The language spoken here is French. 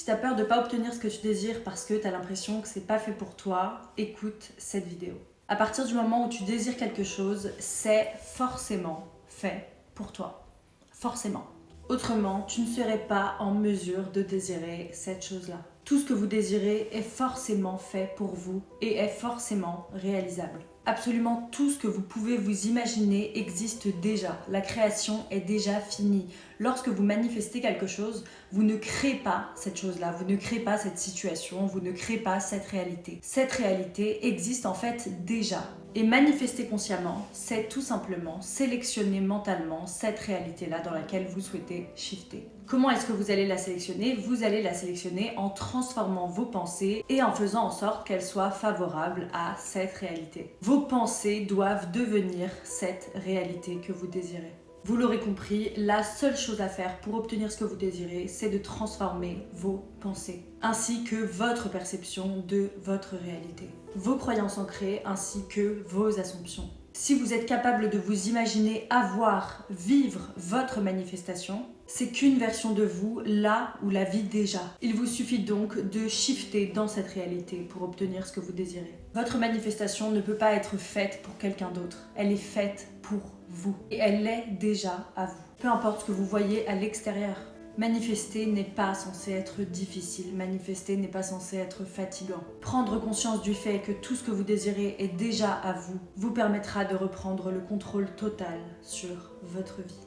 Si t'as peur de pas obtenir ce que tu désires parce que t'as l'impression que c'est pas fait pour toi, écoute cette vidéo. À partir du moment où tu désires quelque chose, c'est forcément fait pour toi. Forcément. Autrement, tu ne serais pas en mesure de désirer cette chose-là. Tout ce que vous désirez est forcément fait pour vous et est forcément réalisable. Absolument tout ce que vous pouvez vous imaginer existe déjà. La création est déjà finie. Lorsque vous manifestez quelque chose, vous ne créez pas cette chose-là, vous ne créez pas cette situation, vous ne créez pas cette réalité. Cette réalité existe en fait déjà. Et manifester consciemment, c'est tout simplement sélectionner mentalement cette réalité-là dans laquelle vous souhaitez shifter. Comment est-ce que vous allez la sélectionner? Vous allez la sélectionner en transformant vos pensées et en faisant en sorte qu'elles soient favorables à cette réalité. Vos pensées doivent devenir cette réalité que vous désirez. Vous l'aurez compris, la seule chose à faire pour obtenir ce que vous désirez, c'est de transformer vos pensées, ainsi que votre perception de votre réalité, vos croyances ancrées, ainsi que vos assumptions. Si vous êtes capable de vous imaginer avoir, vivre votre manifestation, c'est qu'une version de vous, là où la vit déjà. Il vous suffit donc de shifter dans cette réalité pour obtenir ce que vous désirez. Votre manifestation ne peut pas être faite pour quelqu'un d'autre. Elle est faite pour vous. Et elle l'est déjà à vous. Peu importe ce que vous voyez à l'extérieur. Manifester n'est pas censé être difficile, manifester n'est pas censé être fatigant. Prendre conscience du fait que tout ce que vous désirez est déjà à vous vous permettra de reprendre le contrôle total sur votre vie.